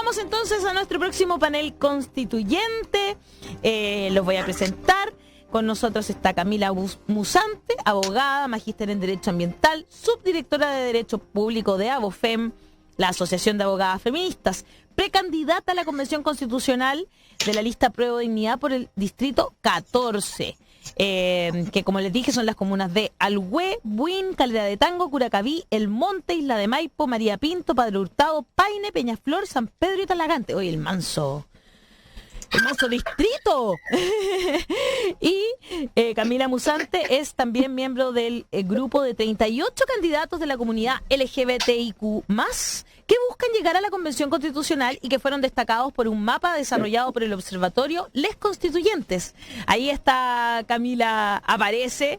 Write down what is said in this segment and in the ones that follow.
Vamos entonces a nuestro próximo panel constituyente. Los voy a presentar. Con nosotros está Camila Musante, abogada, magíster en Derecho Ambiental, subdirectora de Derecho Público de ABOFEM, la Asociación de Abogadas Feministas, precandidata a la Convención Constitucional de la lista Prueba Dignidad por el Distrito 14, que como les dije son las comunas de Alhué, Buin, Calera de Tango, Curacaví, El Monte, Isla de Maipo, María Pinto, Padre Hurtado, Paine, Peñaflor, San Pedro y Talagante. Oye, el manso distrito. Y Camila Musante es también miembro del grupo de 38 candidatos de la comunidad LGBTIQ+, que buscan llegar a la Convención Constitucional y que fueron destacados por un mapa desarrollado por el Observatorio Les Constituyentes. Ahí está Camila, aparece.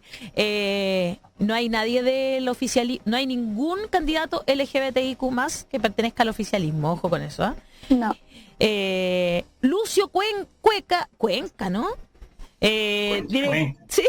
No hay nadie del oficialismo, no hay ningún candidato LGBTIQ+ que pertenezca al oficialismo, ojo con eso, ¿eh? No. Lucio Cuenca, ¿no? Sí,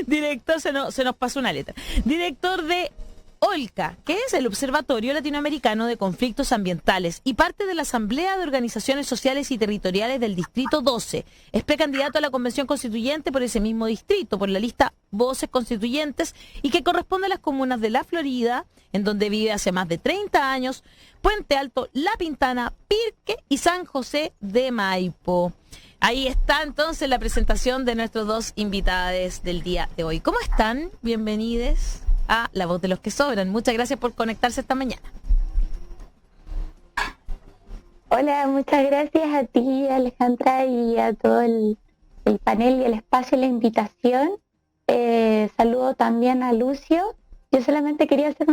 director, se nos pasó una letra. Director de OLCA, que es el Observatorio Latinoamericano de Conflictos Ambientales y parte de la Asamblea de Organizaciones Sociales y Territoriales del Distrito 12. Es precandidato a la Convención Constituyente por ese mismo distrito, por la lista Voces Constituyentes, y que corresponde a las comunas de La Florida, en donde vive hace más de 30 años, Puente Alto, La Pintana, Pirque y San José de Maipo. Ahí está entonces la presentación de nuestros dos invitados del día de hoy. ¿Cómo están? Bienvenidos a La Voz de los que Sobran. Muchas gracias por conectarse esta mañana. Hola, muchas gracias a ti, Alejandra, y a todo el panel y el espacio y la invitación. Saludo también a Lucio. Yo solamente quería hacer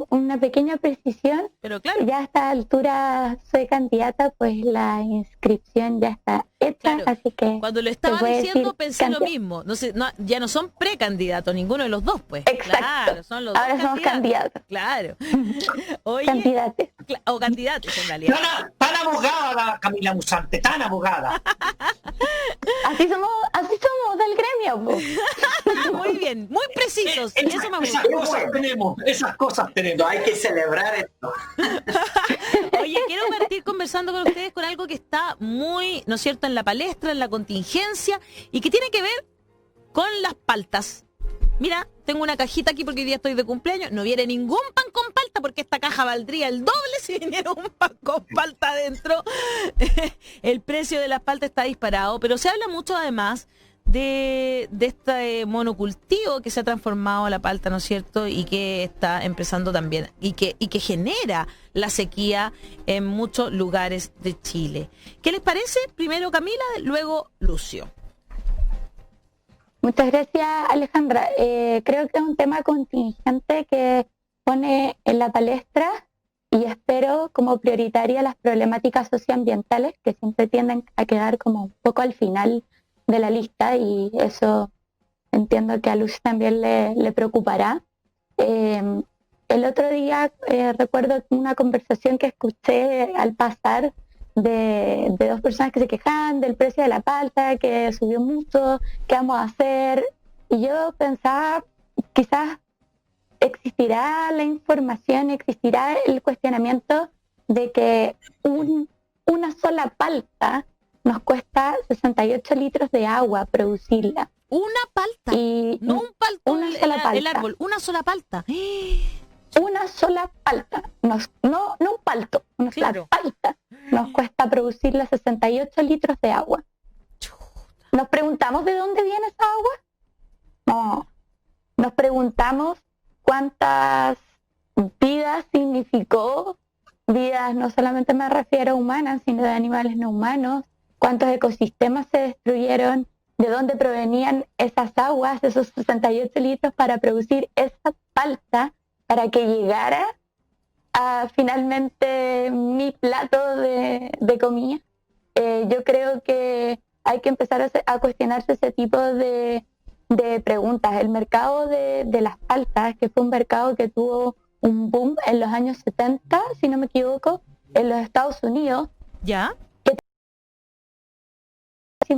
una pequeña precisión. Pero claro. Ya a esta altura soy candidata, pues la inscripción ya está hecha, Claro. Así que... Cuando lo estaba diciendo pensé lo mismo. No sé, ya no son precandidatos, ninguno de los dos, pues. Exacto. Claro, son los Ahora dos somos candidatos. Claro. Oye, Candidates. o candidatos en realidad. Tan abogada la Camila Musante, tan abogada. Así somos del gremio, po. Muy bien, muy precisos. Eso me gusta. Esas cosas tenemos. Hay que celebrar esto. Oye, quiero partir conversando con ustedes con algo que está muy, ¿no es cierto?, en la palestra, en la contingencia, y que tiene que ver con las paltas. Mira, tengo una cajita aquí porque hoy día estoy de cumpleaños. No viene ningún pan con palta porque esta caja valdría el doble si viniera un pan con palta adentro. El precio de las paltas está disparado, pero se habla mucho además de este monocultivo que se ha transformado la palta, ¿no es cierto? Y que está empezando también, y que genera la sequía en muchos lugares de Chile. ¿Qué les parece? Primero Camila, luego Lucio. Muchas gracias, Alejandra. Creo que es un tema contingente que pone en la palestra y espero como prioritaria las problemáticas socioambientales que siempre tienden a quedar como un poco al final de la lista, y eso entiendo que a Luz también le preocupará. El otro día recuerdo una conversación que escuché al pasar de dos personas que se quejaban del precio de la palta, que subió mucho, ¿qué vamos a hacer? Y yo pensaba, quizás existirá la información, existirá el cuestionamiento de que una sola palta nos cuesta 68 litros de agua producirla. Una palta, y no un palto, una sola palta. el árbol, una sola palta. Una sola palta, no un palto, una Claro. sola palta nos cuesta producirla 68 litros de agua. ¿Nos preguntamos de dónde viene esa agua? No. Nos preguntamos cuántas vidas significó, vidas no solamente me refiero a humanas, sino de animales no humanos, cuántos ecosistemas se destruyeron, de dónde provenían esas aguas, esos 68 litros para producir esa palta, para que llegara a finalmente mi plato de comida. Yo creo que hay que empezar a cuestionarse ese tipo de preguntas. El mercado de las paltas, que fue un mercado que tuvo un boom en los años 70, si no me equivoco, en los Estados Unidos. ¿Ya?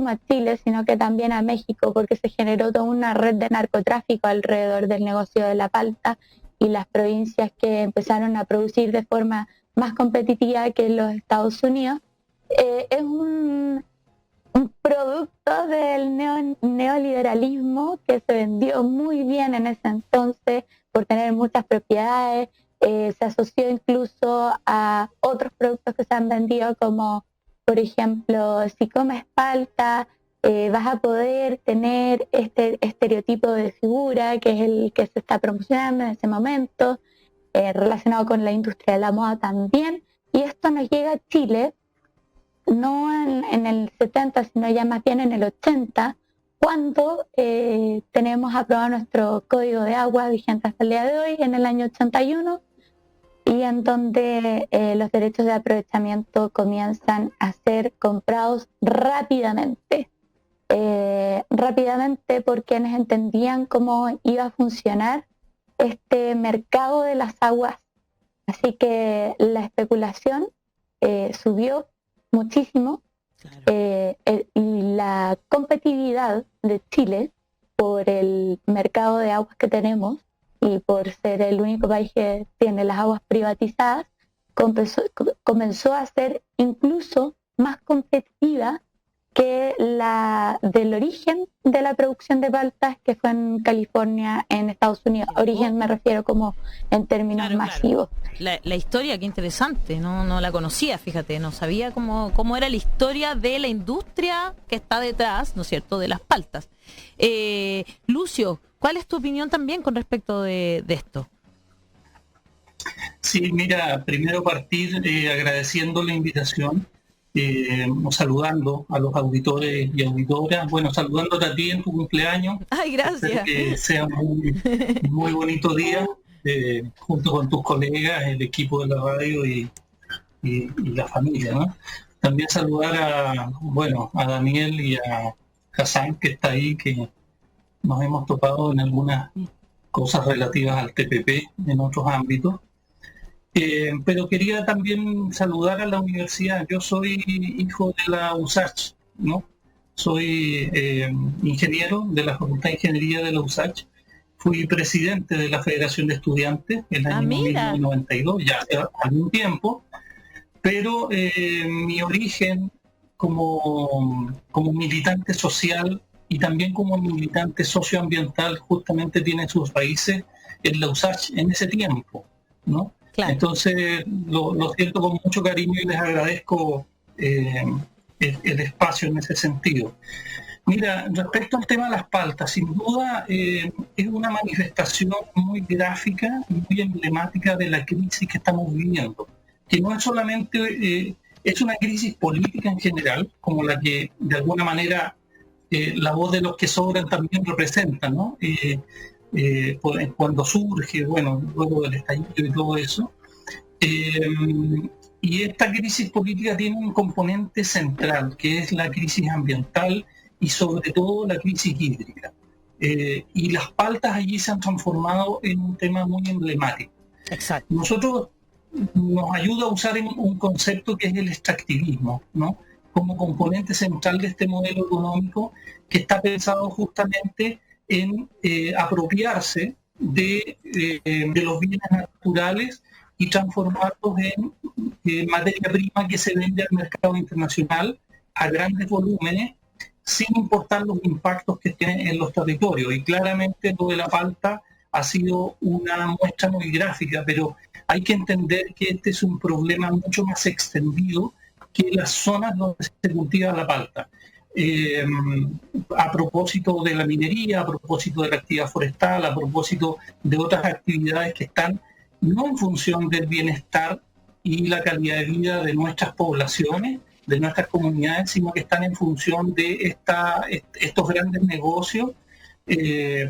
A Chile, sino que también a México, porque se generó toda una red de narcotráfico alrededor del negocio de la palta, y las provincias que empezaron a producir de forma más competitiva que los Estados Unidos. Es un producto del neoliberalismo que se vendió muy bien en ese entonces por tener muchas propiedades. Se asoció incluso a otros productos que se han vendido, como por ejemplo, si comes palta, vas a poder tener este estereotipo de figura que es el que se está promocionando en ese momento, relacionado con la industria de la moda también. Y esto nos llega a Chile no en el 70, sino ya más bien en el 80, cuando tenemos aprobado nuestro Código de Agua vigente hasta el día de hoy, en el año 81, y en donde los derechos de aprovechamiento comienzan a ser comprados rápidamente. Rápidamente por quienes entendían cómo iba a funcionar este mercado de las aguas. Así que la especulación subió muchísimo. Claro. Y la competitividad de Chile por el mercado de aguas que tenemos y por ser el único país que tiene las aguas privatizadas, comenzó a ser incluso más competitiva que la del origen de la producción de paltas, que fue en California, en Estados Unidos. Origen me refiero como en términos masivos. Claro. La historia, qué interesante, no la conocía, fíjate, no sabía cómo era la historia de la industria que está detrás, ¿no es cierto?, de las paltas. Lucio, ¿cuál es tu opinión también con respecto de esto? Sí, mira, primero partir agradeciendo la invitación, saludando a los auditores y auditoras, bueno, saludándote a ti en tu cumpleaños. Ay, gracias. Espero que sea muy bonito día, junto con tus colegas, el equipo de la radio y la familia, ¿no? También saludar a Daniel y a Hassan, que está ahí, que nos hemos topado en algunas cosas relativas al TPP en otros ámbitos. Pero quería también saludar a la universidad. Yo soy hijo de la USACH, ¿no? Soy ingeniero de la Facultad de Ingeniería de la USACH. Fui presidente de la Federación de Estudiantes en el año 1992, ya hace algún tiempo. Pero mi origen como militante social y también como militante socioambiental justamente tiene sus raíces en la USACH en ese tiempo, ¿no? Claro. Entonces lo siento con mucho cariño y les agradezco el espacio en ese sentido. Mira, respecto al tema de las paltas, sin duda es una manifestación muy gráfica y muy emblemática de la crisis que estamos viviendo, que no es solamente, es una crisis política en general, como la que de alguna manera la voz de los que sobran también representa, ¿no? Cuando surge, bueno, luego del estallido y todo eso. Y esta crisis política tiene un componente central, que es la crisis ambiental y sobre todo la crisis hídrica. Y las paltas allí se han transformado en un tema muy emblemático. Exacto. Nosotros nos ayuda a usar un concepto que es el extractivismo, ¿no? Como componente central de este modelo económico que está pensado justamente en apropiarse de los bienes naturales y transformarlos en materia prima que se vende al mercado internacional a grandes volúmenes sin importar los impactos que tienen en los territorios. Y claramente lo de la palta ha sido una muestra muy gráfica, pero hay que entender que este es un problema mucho más extendido que las zonas donde se cultiva la palta. A propósito de la minería, a propósito de la actividad forestal, a propósito de otras actividades que están no en función del bienestar y la calidad de vida de nuestras poblaciones, de nuestras comunidades, sino que están en función de estos grandes negocios,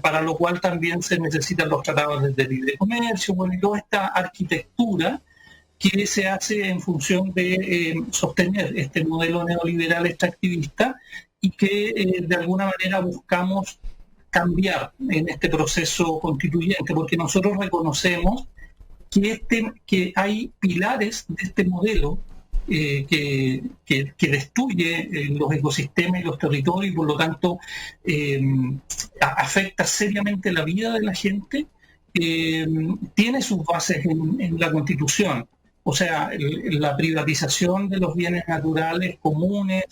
para lo cual también se necesitan los tratados de libre comercio, bueno, y toda esta arquitectura que se hace en función de sostener este modelo neoliberal extractivista y que de alguna manera buscamos cambiar en este proceso constituyente, porque nosotros reconocemos que hay pilares de este modelo que destruye los ecosistemas y los territorios y por lo tanto afecta seriamente la vida de la gente, tiene sus bases en la Constitución. O sea, la privatización de los bienes naturales comunes,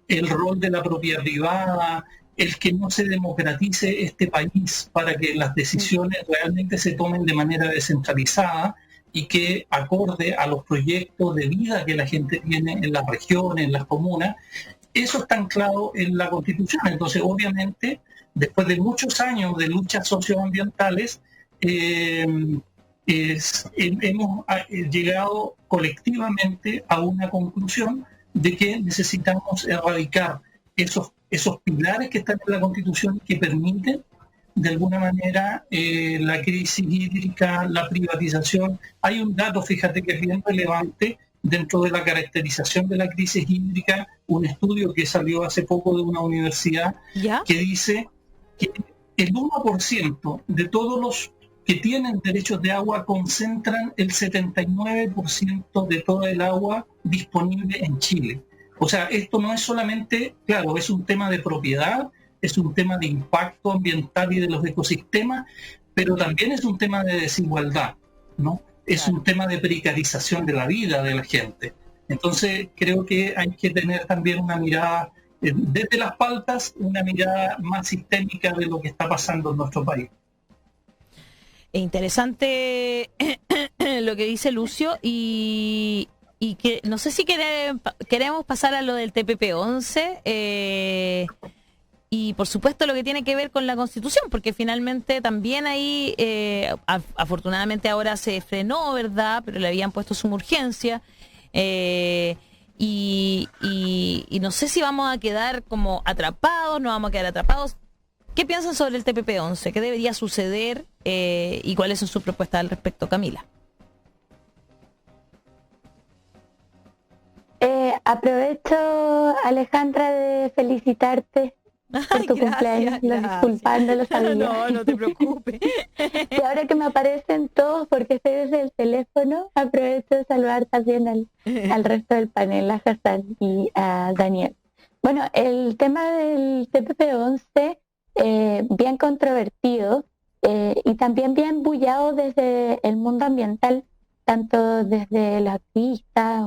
el rol de la propiedad privada, el que no se democratice este país para que las decisiones realmente se tomen de manera descentralizada y que acorde a los proyectos de vida que la gente tiene en las regiones, en las comunas. Eso está anclado en la Constitución. Entonces, obviamente, después de muchos años de luchas socioambientales, hemos llegado colectivamente a una conclusión de que necesitamos erradicar esos pilares que están en la Constitución que permiten de alguna manera la crisis hídrica, la privatización. Hay un dato, fíjate, que es bien relevante dentro de la caracterización de la crisis hídrica, un estudio que salió hace poco de una universidad que dice que el 1% de todos los que tienen derechos de agua concentran el 79% de toda el agua disponible en Chile. O sea, esto no es solamente, claro, es un tema de propiedad, es un tema de impacto ambiental y de los ecosistemas, pero también es un tema de desigualdad, ¿no? Es un tema de precarización de la vida de la gente. Entonces, creo que hay que tener también una mirada, desde las paltas, una mirada más sistémica de lo que está pasando en nuestro país. Interesante lo que dice Lucio y que no sé si queremos pasar a lo del TPP-11 y por supuesto lo que tiene que ver con la Constitución, porque finalmente también ahí, afortunadamente ahora se frenó, ¿verdad? Pero le habían puesto suma urgencia y no sé si vamos a quedar como atrapados, no vamos a quedar atrapados. ¿Qué piensan sobre el TPP-11? ¿Qué debería suceder y cuáles son sus propuestas al respecto, Camila? Aprovecho, Alejandra, de felicitarte por tu cumpleaños. Los disculpas, no lo sabía. No te preocupes. Y ahora que me aparecen todos, porque estoy desde el teléfono, aprovecho de saludar también al resto del panel, a Hassan y a Daniel. Bueno, el tema del TPP-11, bien controvertido y también bien bullado desde el mundo ambiental, tanto desde los activistas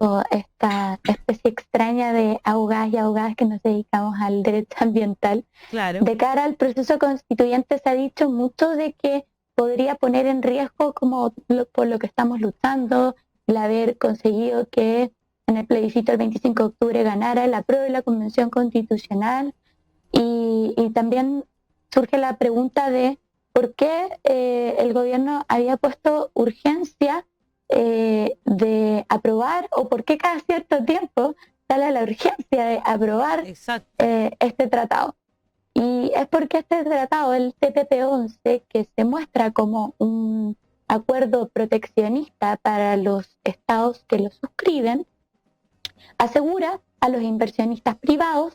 o esta especie extraña de abogadas y abogadas que nos dedicamos al derecho ambiental. Claro. De cara al proceso constituyente se ha dicho mucho de que podría poner en riesgo, por lo que estamos luchando, el haber conseguido que en el plebiscito el 25 de octubre ganara el apruebo de la Convención Constitucional. Y también surge la pregunta de por qué el gobierno había puesto urgencia de aprobar, o por qué cada cierto tiempo sale la urgencia de aprobar este tratado. Y es porque este tratado, el TPP-11, que se muestra como un acuerdo proteccionista para los estados que lo suscriben, asegura a los inversionistas privados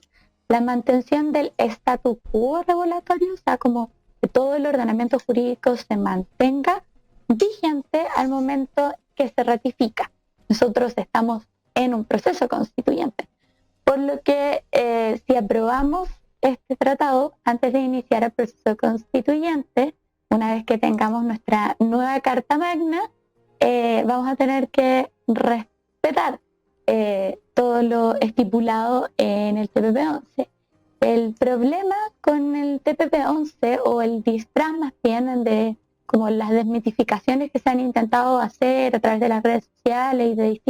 la mantención del statu quo regulatorio, o sea, como que todo el ordenamiento jurídico se mantenga vigente al momento que se ratifica. Nosotros estamos en un proceso constituyente, por lo que si aprobamos este tratado antes de iniciar el proceso constituyente, una vez que tengamos nuestra nueva Carta Magna, vamos a tener que respetar todo lo estipulado en el TPP-11. El problema con el TPP-11, o el disfraz más bien de como las desmitificaciones que se han intentado hacer a través de las redes sociales y de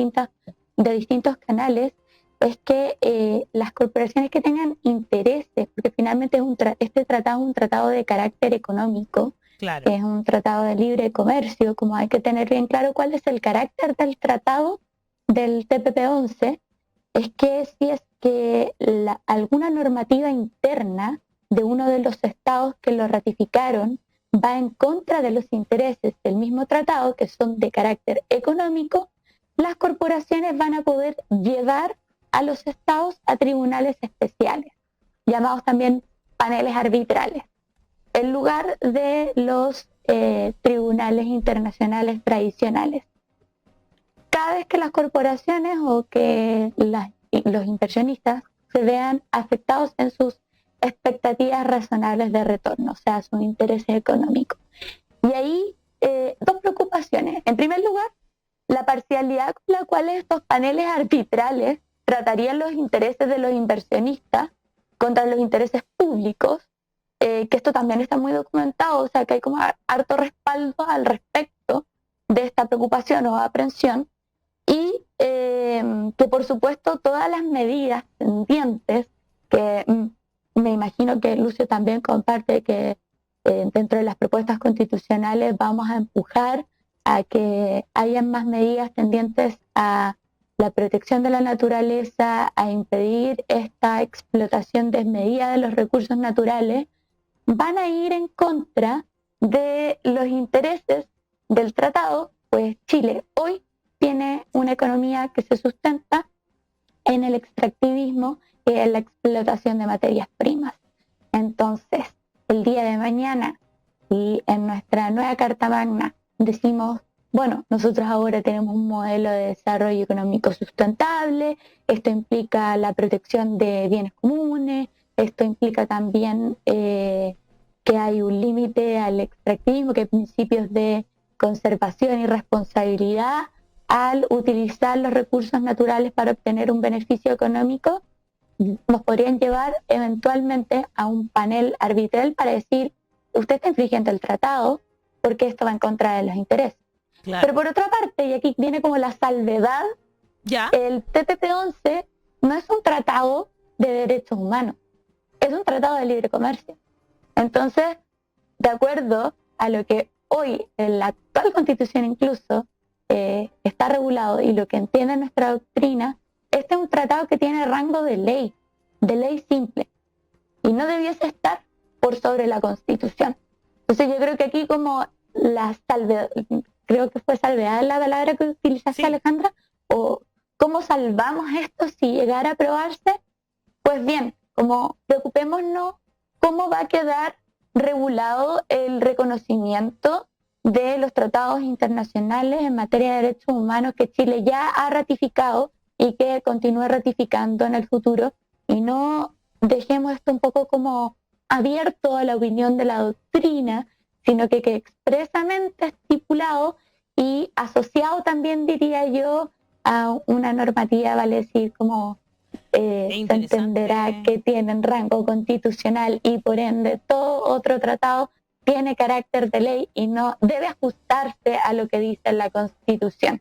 distintos canales, es que las corporaciones que tengan intereses, porque finalmente este tratado es un tratado de carácter económico, claro, es un tratado de libre comercio, como hay que tener bien claro cuál es el carácter del tratado del TPP-11, es que si es que alguna normativa interna de uno de los estados que lo ratificaron va en contra de los intereses del mismo tratado, que son de carácter económico, las corporaciones van a poder llevar a los estados a tribunales especiales, llamados también paneles arbitrales, en lugar de los tribunales internacionales tradicionales. Cada vez que las corporaciones o que los inversionistas se vean afectados en sus expectativas razonables de retorno, o sea, sus intereses económicos. Y ahí dos preocupaciones. En primer lugar, la parcialidad con la cual estos paneles arbitrales tratarían los intereses de los inversionistas contra los intereses públicos, que esto también está muy documentado, o sea que hay como harto respaldo al respecto de esta preocupación o aprensión, y que por supuesto todas las medidas pendientes, que me imagino que Lucio también comparte, que dentro de las propuestas constitucionales vamos a empujar a que hayan más medidas tendientes a la protección de la naturaleza, a impedir esta explotación desmedida de los recursos naturales, van a ir en contra de los intereses del tratado, pues Chile hoy tiene una economía que se sustenta en el extractivismo y en la explotación de materias primas. Entonces, el día de mañana, y en nuestra nueva Carta Magna decimos, bueno, nosotros ahora tenemos un modelo de desarrollo económico sustentable, esto implica la protección de bienes comunes, esto implica también que hay un límite al extractivismo, que hay principios de conservación y responsabilidad al utilizar los recursos naturales para obtener un beneficio económico, nos podrían llevar eventualmente a un panel arbitral para decir, usted está infringiendo el tratado porque esto va en contra de los intereses. Claro. Pero por otra parte, y aquí viene como la salvedad, ¿ya? El TPP-11 no es un tratado de derechos humanos, es un tratado de libre comercio. Entonces, de acuerdo a lo que hoy en la actual Constitución incluso está regulado y lo que entiende nuestra doctrina, este es un tratado que tiene rango de ley simple, y no debiese estar por sobre la Constitución. Entonces yo creo que aquí como la salvedad, creo que fue salvedad la palabra que utilizaste, sí, Alejandra, o cómo salvamos esto si llegara a aprobarse, pues bien, como preocupémonos cómo va a quedar regulado el reconocimiento de los tratados internacionales en materia de derechos humanos que Chile ya ha ratificado y que continúe ratificando en el futuro, y no dejemos esto un poco como abierto a la opinión de la doctrina, sino que expresamente estipulado y asociado también, diría yo, a una normativa, vale decir, como se entenderá que tienen rango constitucional y por ende todo otro tratado tiene carácter de ley y no debe ajustarse a lo que dice la Constitución.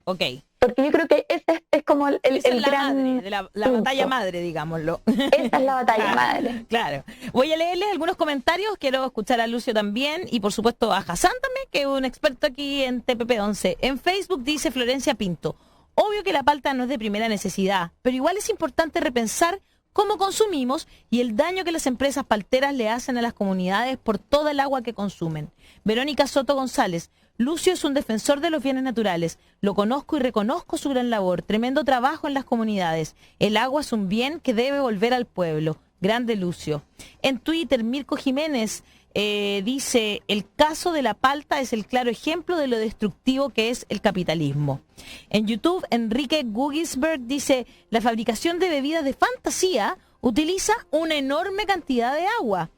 Ok. Porque yo creo que ese es como el gran madre, de la batalla madre, digámoslo. Esa es la batalla madre. Claro. Voy a leerles algunos comentarios, quiero escuchar a Lucio también y por supuesto a Hassan también, que es un experto aquí en TPP-11. En Facebook dice Florencia Pinto, obvio que la palta no es de primera necesidad, pero igual es importante repensar cómo consumimos y el daño que las empresas palteras le hacen a las comunidades por toda el agua que consumen. Verónica Soto González, Lucio es un defensor de los bienes naturales. Lo conozco y reconozco su gran labor. Tremendo trabajo en las comunidades. El agua es un bien que debe volver al pueblo. Grande Lucio. En Twitter, Mirko Jiménez dice, el caso de la palta es el claro ejemplo de lo destructivo que es el capitalismo. En YouTube, Enrique Gugisberg dice, la fabricación de bebidas de fantasía utiliza una enorme cantidad de agua.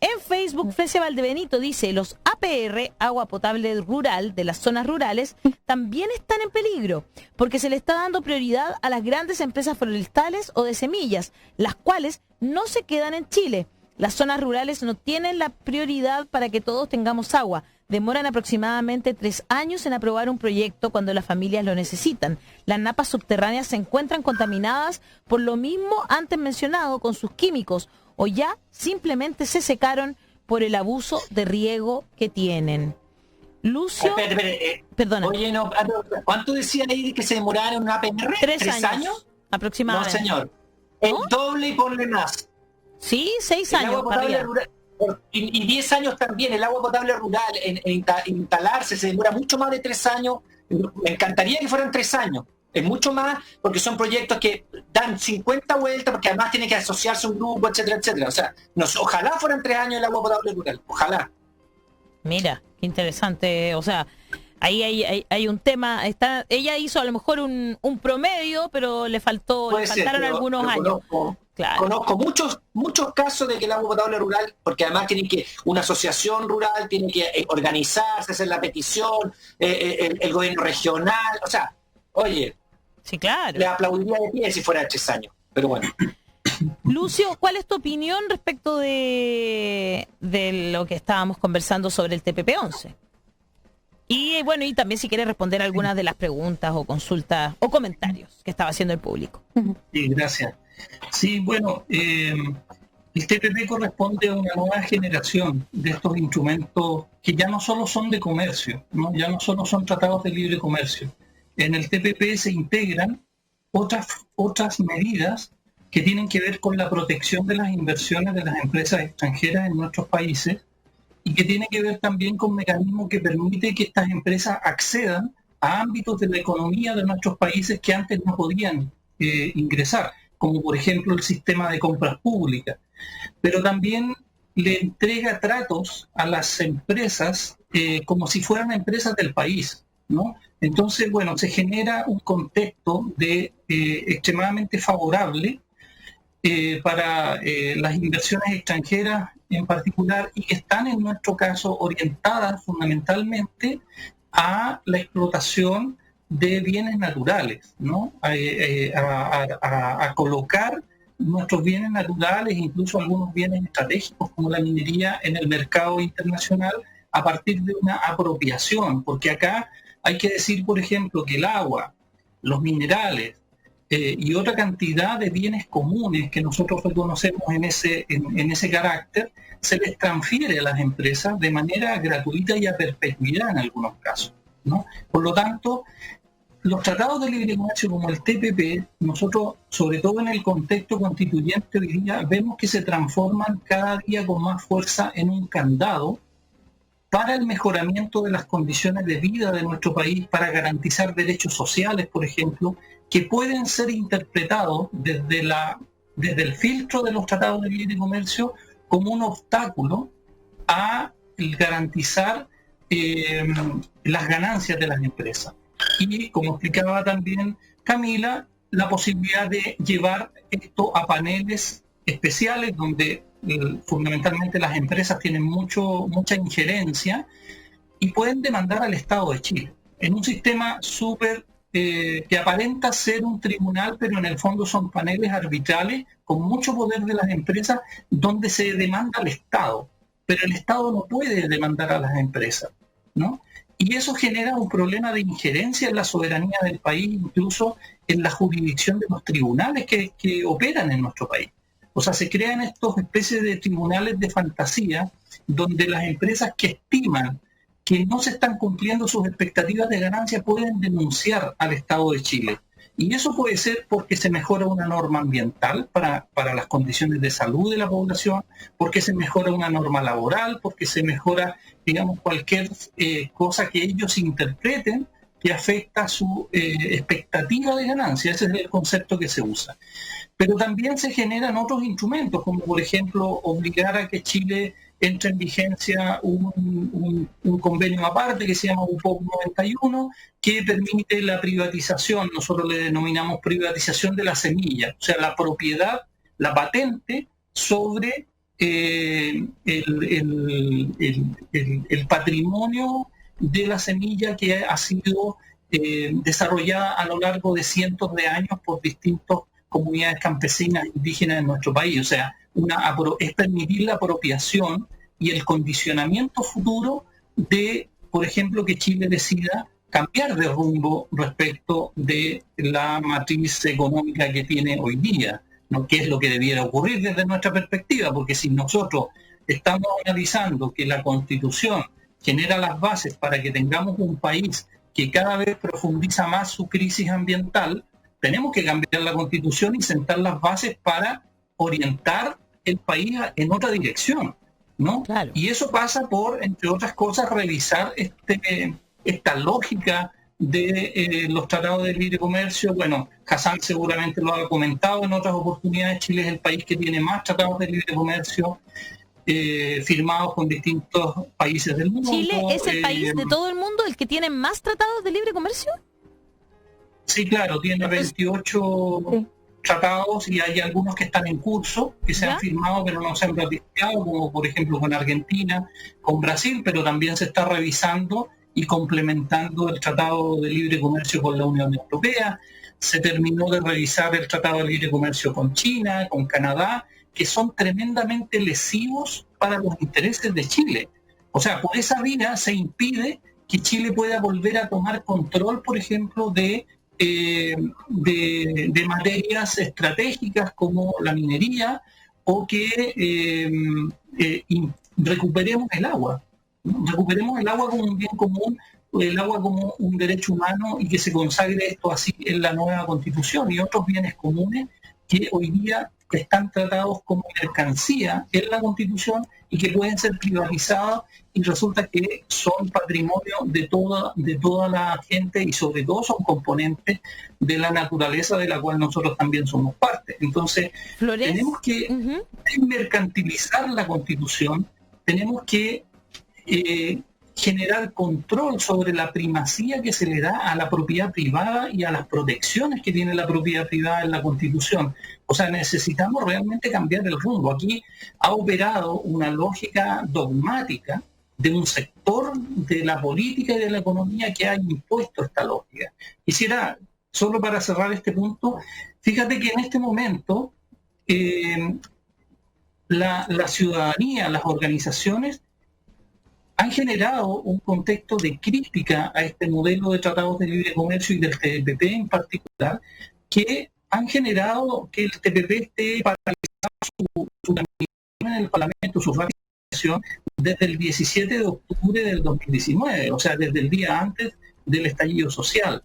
En Facebook, Fresia Valdebenito dice, los APR, agua potable rural, de las zonas rurales, también están en peligro, porque se le está dando prioridad a las grandes empresas forestales o de semillas, las cuales no se quedan en Chile. Las zonas rurales no tienen la prioridad para que todos tengamos agua. Demoran aproximadamente 3 años en aprobar un proyecto cuando las familias lo necesitan. Las napas subterráneas se encuentran contaminadas por lo mismo antes mencionado con sus químicos, o ya simplemente se secaron por el abuso de riego que tienen. Lucio... Perdona. Oye, no, ¿cuánto decía ahí que se demoraron en una APR? 3 años? Aproximadamente. No, señor. El doble y ponle más. Sí, 6 años para arriba. Rural, y 10 años también. El agua potable rural en instalarse se demora mucho más de 3 años. Me encantaría que fueran 3 años. Es mucho más porque son proyectos que dan 50 vueltas, porque además tiene que asociarse un grupo, etcétera, etcétera. O sea, ojalá fueran 3 años el agua potable rural. Ojalá. Mira, qué interesante. O sea, ahí hay un tema. Ella hizo a lo mejor un promedio, pero le faltaron algunos años. Claro. Conozco muchos casos de que el agua potable rural, porque además tienen que, una asociación rural tiene que organizarse, hacer la petición, el gobierno regional, o sea, oye, Sí, claro. le aplaudiría de pie si fuera de 3 años, pero bueno. Lucio, ¿cuál es tu opinión respecto de lo que estábamos conversando sobre el TPP-11? Y bueno, y también si quieres responder algunas de las preguntas o consultas o comentarios que estaba haciendo el público. Sí, gracias. Sí, bueno, el TPP corresponde a una nueva generación de estos instrumentos que ya no solo son de comercio, ¿no? Ya no solo son tratados de libre comercio. En el TPP se integran otras medidas que tienen que ver con la protección de las inversiones de las empresas extranjeras en nuestros países y que tiene que ver también con mecanismos que permiten que estas empresas accedan a ámbitos de la economía de nuestros países que antes no podían ingresar, como por ejemplo el sistema de compras públicas. Pero también le entrega tratos a las empresas como si fueran empresas del país, ¿no? Entonces, bueno, se genera un contexto extremadamente favorable para las inversiones extranjeras en particular y que están en nuestro caso orientadas fundamentalmente a la explotación de bienes naturales, ¿no? A colocar nuestros bienes naturales, incluso algunos bienes estratégicos como la minería en el mercado internacional a partir de una apropiación, porque acá hay que decir, por ejemplo, que el agua, los minerales, y otra cantidad de bienes comunes que nosotros reconocemos en ese carácter, se les transfiere a las empresas de manera gratuita y a perpetuidad en algunos casos, ¿no? Por lo tanto, los tratados de libre comercio como el TPP, nosotros, sobre todo en el contexto constituyente hoy día, vemos que se transforman cada día con más fuerza en un candado para el mejoramiento de las condiciones de vida de nuestro país, para garantizar derechos sociales, por ejemplo, que pueden ser interpretados desde el filtro de los tratados de libre comercio como un obstáculo a garantizar las ganancias de las empresas. Y como explicaba también Camila, la posibilidad de llevar esto a paneles especiales donde fundamentalmente las empresas tienen mucha injerencia y pueden demandar al Estado de Chile en un sistema súper que aparenta ser un tribunal, pero en el fondo son paneles arbitrales con mucho poder de las empresas donde se demanda al Estado, pero el Estado no puede demandar a las empresas, ¿no? Y eso genera un problema de injerencia en la soberanía del país, incluso en la jurisdicción de los tribunales que operan en nuestro país. O sea, se crean estos especies de tribunales de fantasía donde las empresas que estiman que no se están cumpliendo sus expectativas de ganancia pueden denunciar al Estado de Chile. Y eso puede ser porque se mejora una norma ambiental para las condiciones de salud de la población, porque se mejora una norma laboral, porque se mejora, digamos, cualquier cosa que ellos interpreten que afecta su expectativa de ganancia. Ese es el concepto que se usa. Pero también se generan otros instrumentos, como por ejemplo obligar a que Chile entre en vigencia un convenio aparte que se llama UPOC 91, que permite la privatización, nosotros le denominamos privatización de la semilla, o sea, la propiedad, la patente sobre el patrimonio de la semilla que ha sido desarrollada a lo largo de cientos de años por distintas comunidades campesinas indígenas en nuestro país. O sea, es permitir la apropiación y el condicionamiento futuro de, por ejemplo, que Chile decida cambiar de rumbo respecto de la matriz económica que tiene hoy día, ¿no? Que es lo que debiera ocurrir desde nuestra perspectiva, porque si nosotros estamos analizando que la Constitución genera las bases para que tengamos un país que cada vez profundiza más su crisis ambiental, tenemos que cambiar la Constitución y sentar las bases para orientar el país en otra dirección, ¿no? Claro. Y eso pasa por, entre otras cosas, revisar esta lógica de los tratados de libre comercio. Bueno, Hassan seguramente lo ha comentado en otras oportunidades. Chile es el país que tiene más tratados de libre comercio firmados con distintos países del mundo. ¿Chile es el país de todo el mundo el que tiene más tratados de libre comercio? Sí, claro, tiene 28, tratados y hay algunos que están en curso, que se ¿Ya? han firmado pero no se han ratificado, como por ejemplo con Argentina, con Brasil, pero también se está revisando y complementando el Tratado de Libre Comercio con la Unión Europea. Se terminó de revisar el Tratado de Libre Comercio con China, con Canadá, que son tremendamente lesivos para los intereses de Chile. O sea, por esa vía se impide que Chile pueda volver a tomar control, por ejemplo, de materias estratégicas como la minería, o que recuperemos el agua. ¿No? Recuperemos el agua como un bien común, el agua como un derecho humano, y que se consagre esto así en la nueva Constitución, y otros bienes comunes que hoy día están tratados como mercancía en la Constitución y que pueden ser privatizados, y resulta que son patrimonio de toda la gente, y sobre todo son componentes de la naturaleza de la cual nosotros también somos parte. Entonces, Flores. tenemos que mercantilizar la Constitución, tenemos que generar control sobre la primacía que se le da a la propiedad privada y a las protecciones que tiene la propiedad privada en la Constitución. O sea, necesitamos realmente cambiar el rumbo. Aquí ha operado una lógica dogmática de un sector de la política y de la economía que ha impuesto esta lógica. Quisiera, solo para cerrar este punto, fíjate que en este momento la ciudadanía, las organizaciones, han generado un contexto de crítica a este modelo de tratados de libre comercio y del TPP en particular, que han generado que el TPP esté paralizado su tramitación en el Parlamento, su ratificación, desde el 17 de octubre del 2019, o sea, desde el día antes del estallido social.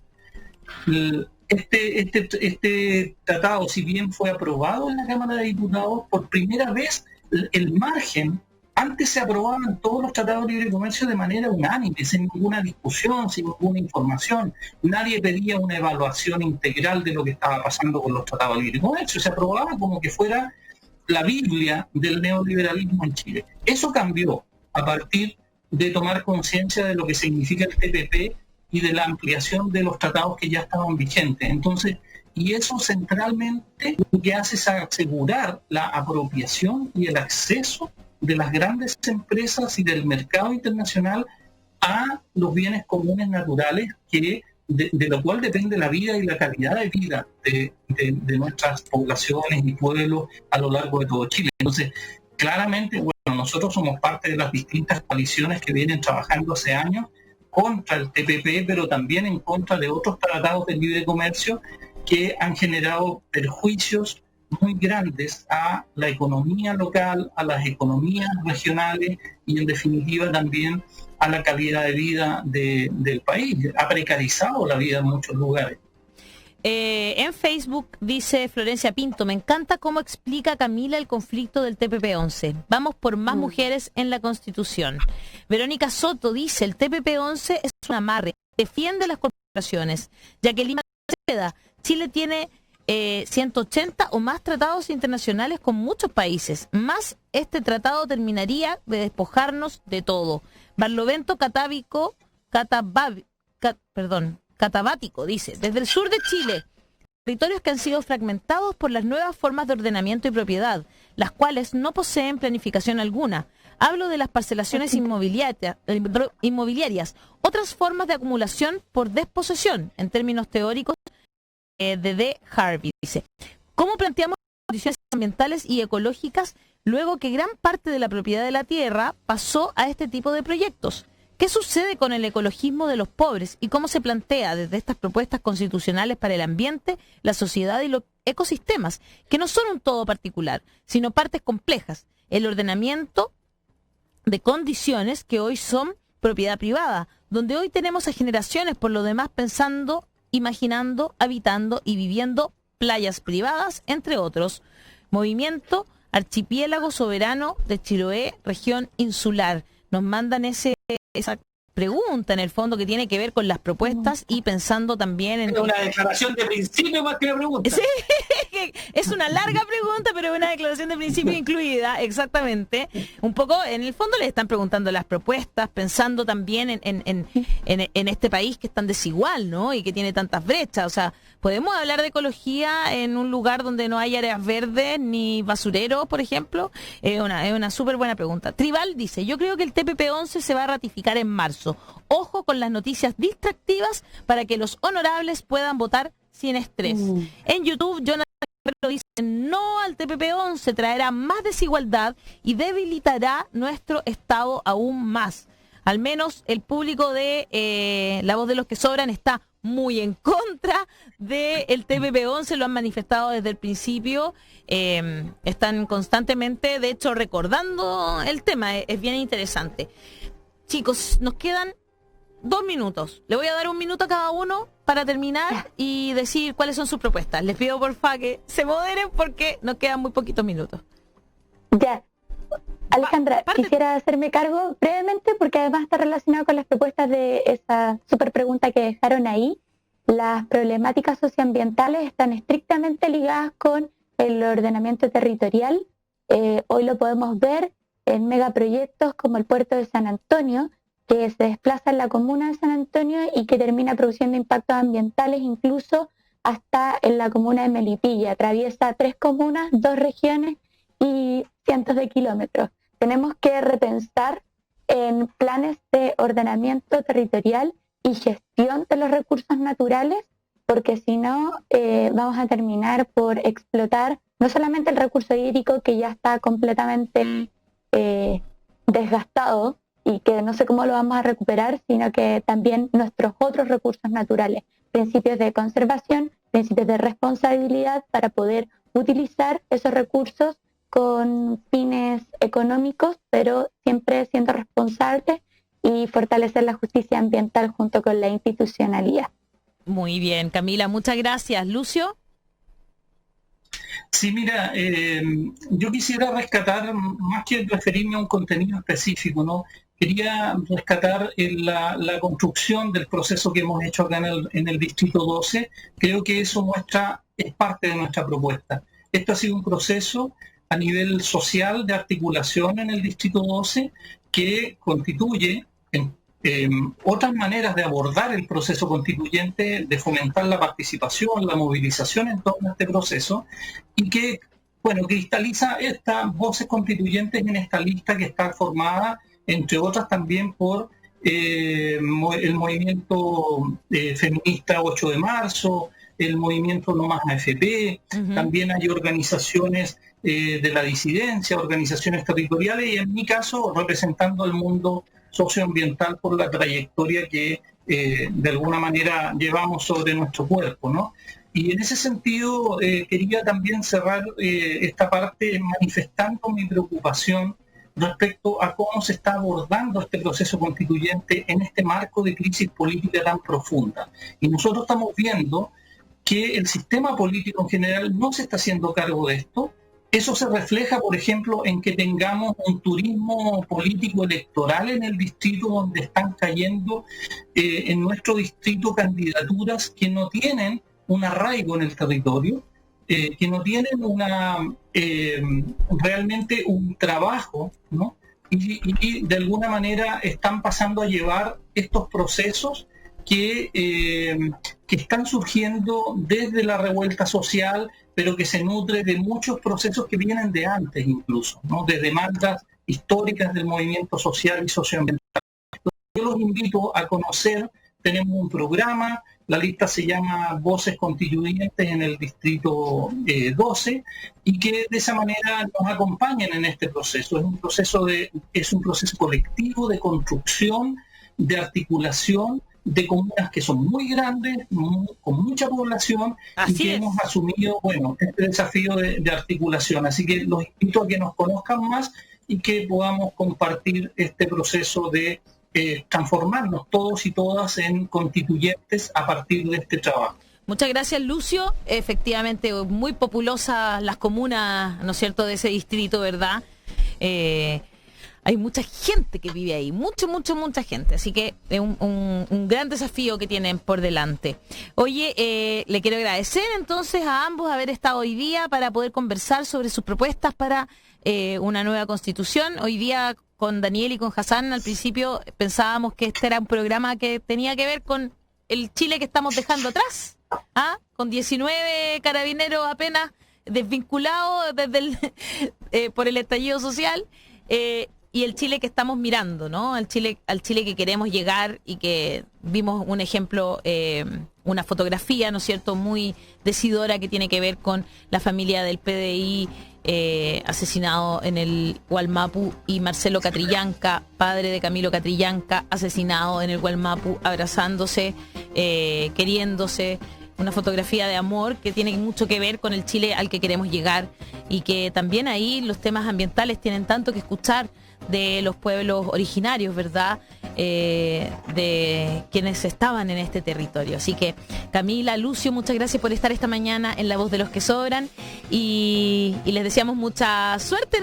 Este tratado, si bien fue aprobado en la Cámara de Diputados, por primera vez el margen. Antes se aprobaban todos los tratados de libre comercio de manera unánime, sin ninguna discusión, sin ninguna información. Nadie pedía una evaluación integral de lo que estaba pasando con los tratados de libre comercio. Se aprobaba como que fuera la Biblia del neoliberalismo en Chile. Eso cambió a partir de tomar conciencia de lo que significa el TPP y de la ampliación de los tratados que ya estaban vigentes. Entonces, y eso centralmente lo que hace es asegurar la apropiación y el acceso de las grandes empresas y del mercado internacional a los bienes comunes naturales, que de lo cual depende la vida y la calidad de vida de nuestras poblaciones y pueblos a lo largo de todo Chile. Entonces, claramente, bueno, nosotros somos parte de las distintas coaliciones que vienen trabajando hace años contra el TPP, pero también en contra de otros tratados de libre comercio que han generado perjuicios muy grandes a la economía local, a las economías regionales y en definitiva también a la calidad de vida del país. Ha precarizado la vida en muchos lugares. En Facebook dice Florencia Pinto: me encanta cómo explica Camila el conflicto del TPP-11. Vamos por más mujeres en la Constitución. Verónica Soto dice: el TPP-11 es un amarre, defiende las corporaciones. Jacqueline Cepeda: Chile tiene 180 o más tratados internacionales con muchos países, más este tratado terminaría de despojarnos de todo. Barlovento Catabático dice: desde el sur de Chile, territorios que han sido fragmentados por las nuevas formas de ordenamiento y propiedad, las cuales no poseen planificación alguna. Hablo de las parcelaciones inmobiliarias, otras formas de acumulación por desposesión, en términos teóricos, de D. Harvey dice: ¿cómo planteamos condiciones ambientales y ecológicas luego que gran parte de la propiedad de la tierra pasó a este tipo de proyectos? ¿Qué sucede con el ecologismo de los pobres y cómo se plantea desde estas propuestas constitucionales para el ambiente, la sociedad y los ecosistemas, que no son un todo particular, sino partes complejas, el ordenamiento de condiciones que hoy son propiedad privada, donde hoy tenemos a generaciones por lo demás pensando, imaginando, habitando y viviendo playas privadas, entre otros? Movimiento Archipiélago Soberano de Chiloé, región insular. Nos mandan esa pregunta en el fondo que tiene que ver con las propuestas y pensando también en... Una declaración de principio más que una pregunta. Sí, Es una larga pregunta, pero una declaración de principio incluida, exactamente. Un poco, en el fondo, le están preguntando las propuestas, pensando también en este país que es tan desigual, ¿no? Y que tiene tantas brechas. O sea, ¿podemos hablar de ecología en un lugar donde no hay áreas verdes ni basureros, por ejemplo? Es una súper buena pregunta. Tribal dice, yo creo que el TPP-11 se va a ratificar en marzo. Ojo con las noticias distractivas para que los honorables puedan votar sin estrés. En YouTube, Jonathan dice, no al TPP-11, traerá más desigualdad y debilitará nuestro Estado aún más. Al menos el público de La Voz de los que Sobran está muy en contra del TPP-11, lo han manifestado desde el principio, están constantemente, de hecho, recordando el tema, es bien interesante. Chicos, nos quedan 2 minutos. Le voy a dar 1 minuto a cada uno para terminar y decir cuáles son sus propuestas. Les pido porfa que se moderen porque nos quedan muy poquitos minutos. Ya. Alejandra, quisiera hacerme cargo brevemente porque además está relacionado con las propuestas de esa super pregunta que dejaron ahí. Las problemáticas socioambientales están estrictamente ligadas con el ordenamiento territorial. Hoy lo podemos ver en megaproyectos como el puerto de San Antonio, que se desplaza en la comuna de San Antonio y que termina produciendo impactos ambientales incluso hasta en la comuna de Melipilla. Atraviesa 3 comunas, 2 regiones y cientos de kilómetros. Tenemos que repensar en planes de ordenamiento territorial y gestión de los recursos naturales, porque si no vamos a terminar por explotar no solamente el recurso hídrico, que ya está completamente desgastado y que no sé cómo lo vamos a recuperar, sino que también nuestros otros recursos naturales, principios de conservación, principios de responsabilidad para poder utilizar esos recursos con fines económicos, pero siempre siendo responsables, y fortalecer la justicia ambiental junto con la institucionalidad. Muy bien, Camila, muchas gracias. Lucio. Sí, mira, yo quisiera rescatar, más que referirme a un contenido específico, ¿no? Quería rescatar la construcción del proceso que hemos hecho acá en el Distrito 12. Creo que eso es parte de nuestra propuesta. Esto ha sido un proceso a nivel social de articulación en el Distrito 12 que constituye otras maneras de abordar el proceso constituyente, de fomentar la participación, la movilización en torno a este proceso, y que, cristaliza estas voces constituyentes en esta lista que está formada, entre otras también por el movimiento feminista 8 de marzo, el movimiento No Más AFP, también hay organizaciones de la disidencia, organizaciones territoriales, y en mi caso representando al mundo socioambiental por la trayectoria que de alguna manera llevamos sobre nuestro cuerpo, ¿no? Y en ese sentido quería también cerrar esta parte manifestando mi preocupación respecto a cómo se está abordando este proceso constituyente en este marco de crisis política tan profunda. Y nosotros estamos viendo que el sistema político en general no se está haciendo cargo de esto. Eso se refleja, por ejemplo, en que tengamos un turismo político electoral en el distrito, donde están cayendo en nuestro distrito candidaturas que no tienen un arraigo en el territorio, que no tienen realmente un trabajo, ¿no? Y de alguna manera están pasando a llevar estos procesos que están surgiendo desde la revuelta social, pero que se nutre de muchos procesos que vienen de antes incluso, ¿no? De demandas históricas del movimiento social y socioambiental. Yo los invito a conocer, tenemos un programa, la lista se llama Voces Constituyentes en el Distrito 12, y que de esa manera nos acompañen en este proceso. Es un proceso colectivo de construcción, de articulación, de comunas que son muy grandes, con mucha población. Así y que hemos asumido este desafío de articulación. Así que los invito a que nos conozcan más y que podamos compartir este proceso de transformarnos todos y todas en constituyentes a partir de este trabajo. Muchas gracias, Lucio. Efectivamente, muy populosas las comunas, ¿no es cierto?, de ese distrito, ¿verdad? hay mucha gente que vive ahí, mucha gente, así que es un gran desafío que tienen por delante. Oye, le quiero agradecer entonces a ambos haber estado hoy día para poder conversar sobre sus propuestas para una nueva constitución. Hoy día con Daniel y con Hassan al principio pensábamos que este era un programa que tenía que ver con el Chile que estamos dejando atrás, con 19 carabineros apenas desvinculados desde por el estallido social, y el Chile que estamos mirando, ¿no? Al Chile que queremos llegar, y que vimos un ejemplo, una fotografía, ¿no es cierto?, muy decidora, que tiene que ver con la familia del PDI asesinado en el Gualmapu, y Marcelo Catrillanca, padre de Camilo Catrillanca, asesinado en el Gualmapu, abrazándose, queriéndose. Una fotografía de amor que tiene mucho que ver con el Chile al que queremos llegar, y que también ahí los temas ambientales tienen tanto que escuchar de los pueblos originarios, ¿verdad? De quienes estaban en este territorio. Así que Camila, Lucio, muchas gracias por estar esta mañana en La Voz de los que Sobran, y les deseamos mucha suerte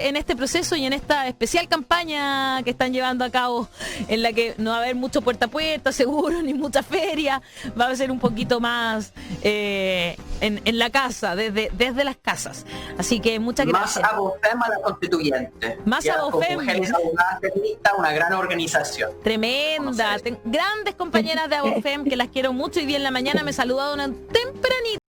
en este proceso y en esta especial campaña que están llevando a cabo, en la que no va a haber mucho puerta a puerta, seguro, ni mucha feria. Va a ser un poquito más en la casa, desde las casas. Así que muchas gracias. Más Abofem a la constituyente. Más Abofem. Mujeres abogadas feministas, una gran organización. Tremenda. Grandes compañeras de Abofem que las quiero mucho, y bien en la mañana me saludaron tempranito.